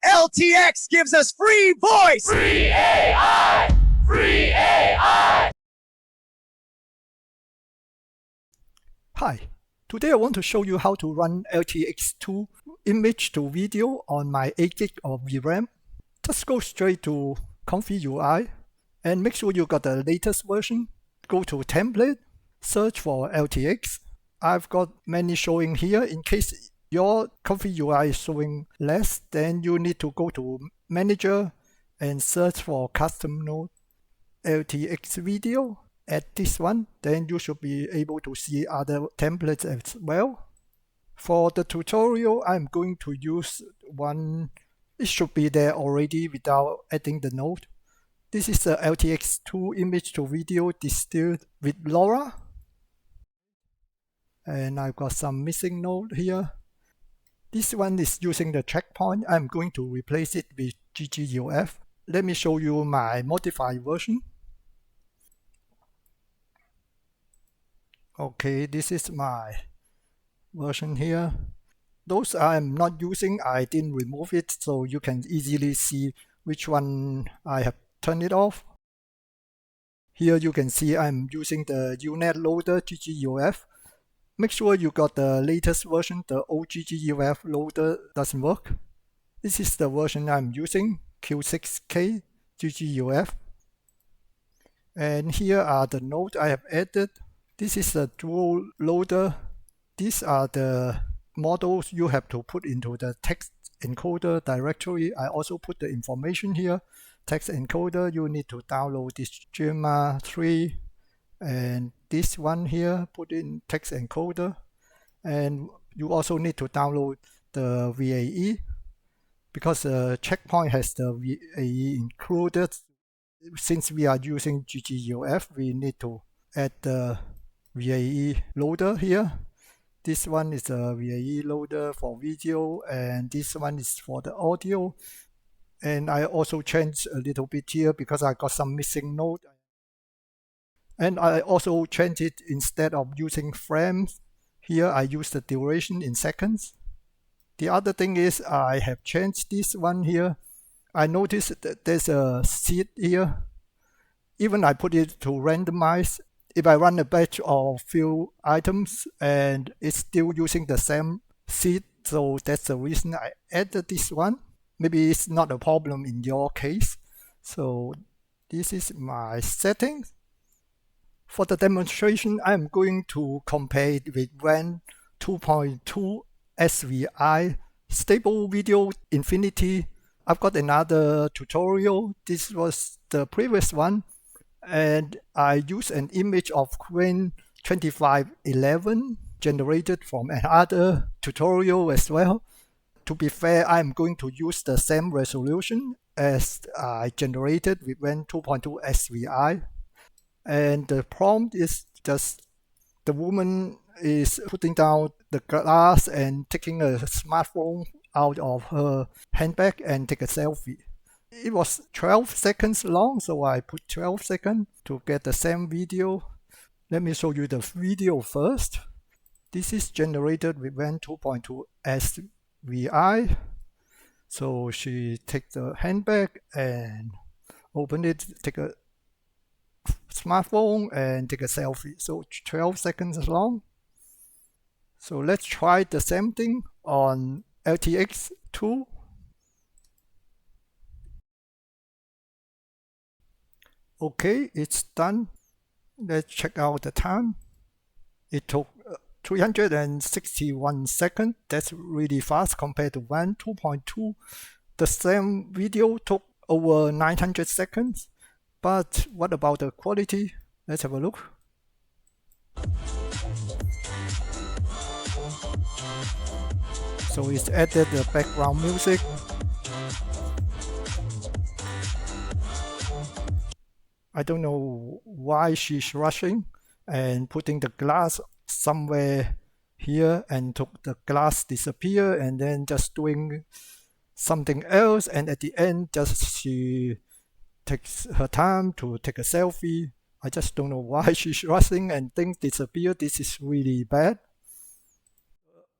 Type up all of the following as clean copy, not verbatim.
LTX gives us free voice! Free AI! Free AI! Hi, today I want to show you how to run LTX-2 image to video on my 8GB of VRAM. Just go straight to Config UI and make sure you got the latest version. Go to Template, search for LTX. I've got many showing here. In case your Config UI is showing less, then you need to go to Manager and search for Custom Node LTX Video. Add this one, then you should be able to see other templates as well. For the tutorial, I'm going to use one. It should be there already without adding the node. This is the LTX-2 image to video distilled with LoRA. And I've got some missing node here. This one is using the checkpoint. I'm going to replace it with GGUF. Let me show you my modified version. Okay, this is my version here. Those I'm not using, I didn't remove it, so you can easily see which one I have turned it off. Here you can see I'm using the UNet loader GGUF. Make sure you got the latest version. The old GGUF loader doesn't work. This is the version I'm using, Q6K GGUF. And here are the nodes I have added. This is the dual loader. These are the models you have to put into the text encoder directory. I also put the information here. Text encoder, you need to download this Gemma 3 and this one here, put in text encoder. And you also need to download the VAE because the checkpoint has the VAE included. Since we are using GGUF, we need to add the VAE loader here. This one is a VAE loader for video, and this one is for the audio. And I also changed a little bit here because I got some missing node. And I also changed it, instead of using frames, here I use the duration in seconds. The other thing is I have changed this one here. I noticed that there's a seed here. Even I put it to randomize. If I run a batch of few items and it's still using the same seed, so that's the reason I added this one. Maybe it's not a problem in your case. So this is my settings. For the demonstration, I'm going to compare it with Qwen 2.2 SVI Stable Video Infinity. I've got another tutorial. This was the previous one. And I use an image of Qwen 2511 generated from another tutorial as well. To be fair, I'm going to use the same resolution as I generated with Qwen 2.2 SVI. And the prompt is just the woman is putting down the glass and taking a smartphone out of her handbag and take a selfie. It was 12 seconds long, so I put 12 seconds to get the same video. Let me show you the video first. This is generated with Qwen 2.2 SVI. So she takes the handbag and open it, take a smartphone and take a selfie. So 12 seconds long. So let's try the same thing on LTX-2. Okay, it's done. Let's check out the time. It took 361 seconds. That's really fast compared to Qwen 2.2. The same video took over 900 seconds. But what about the quality? Let's have a look. So it's added the background music. I don't know why she's rushing and putting the glass somewhere here and took the glass disappear and then just doing something else, and at the end just she takes her time to take a selfie. I just don't know why she's rushing and things disappear. This is really bad.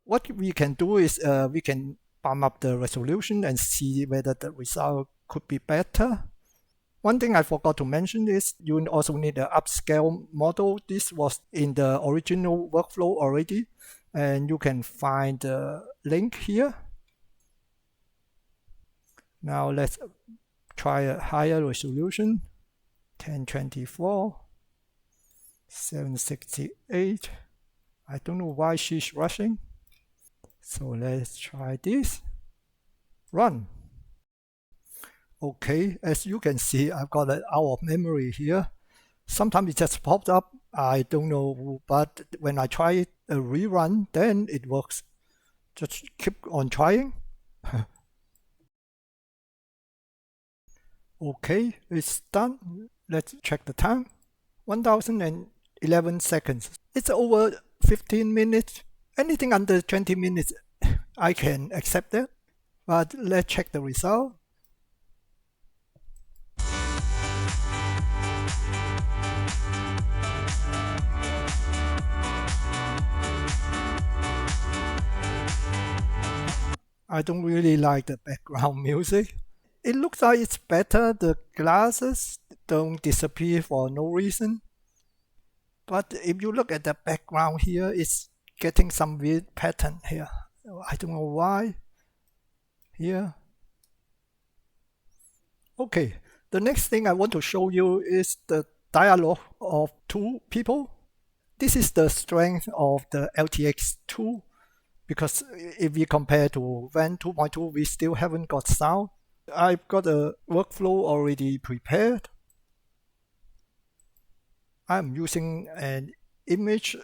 What we can do is we can bump up the resolution and see whether the result could be better. One thing I forgot to mention is you also need an upscale model. This was in the original workflow already, and you can find the link here. Now let's try a higher resolution, 1024, 768. I don't know why she's rushing. So let's try this. Run. Okay, as you can see, I've got it out of memory here. Sometimes it just popped up. I don't know, but when I try a rerun, then it works. Just keep on trying. Okay, it's done. Let's check the time. 1011 seconds. It's over 15 minutes. Anything under 20 minutes, I can accept that. But let's check the result. I don't really like the background music. It looks like it's better. The glasses don't disappear for no reason. But if you look at the background here, it's getting some weird pattern here. I don't know why. Here. Okay, the next thing I want to show you is the dialogue of two people. This is the strength of the LTX-2, because if we compare to WAN 2.2, we still haven't got sound. I've got a workflow already prepared. I'm using an image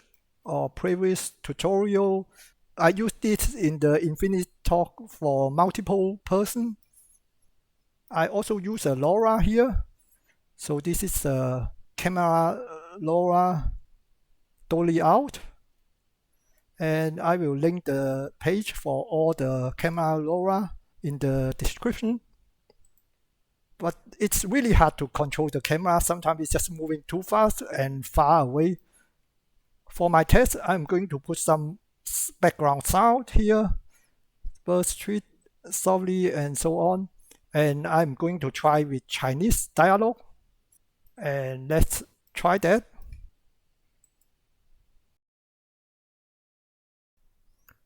or previous tutorial. I used this in the Infinity Talk for multiple person. I also use a LoRA here. So this is a camera LoRA dolly out. And I will link the page for all the camera LoRA in the description. But it's really hard to control the camera. Sometimes it's just moving too fast and far away. For my test, I'm going to put some background sound here, bird street, softly, and so on. And I'm going to try with Chinese dialogue. And let's try that.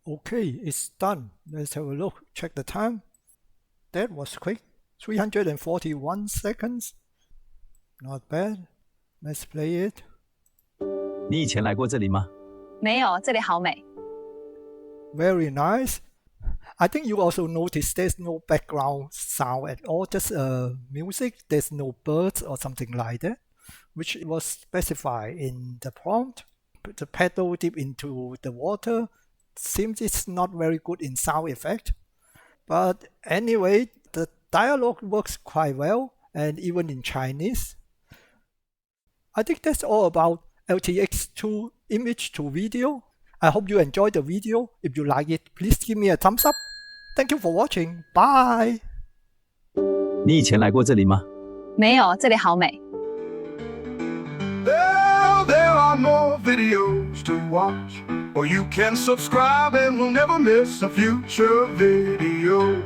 Okay, it's done. Let's have a look. Check the time. That was quick. 341 seconds. Not bad. Let's play it. 你以前来过这里吗？没有，这里好美。 Very nice. I think you also notice there's no background sound at all, just music. There's no birds or something like that, which was specified in the prompt. The pedal dip into the water seems it's not very good in sound effect. But anyway, the dialogue works quite well, and even in Chinese. I think that's all about LTX-2 image to video. I hope you enjoyed the video. If you like it, please give me a thumbs up. Thank you for watching. Bye. 你以前来过这里吗？没有，这里好美。 There are more videos to watch, or you can subscribe and we'll never miss a future video.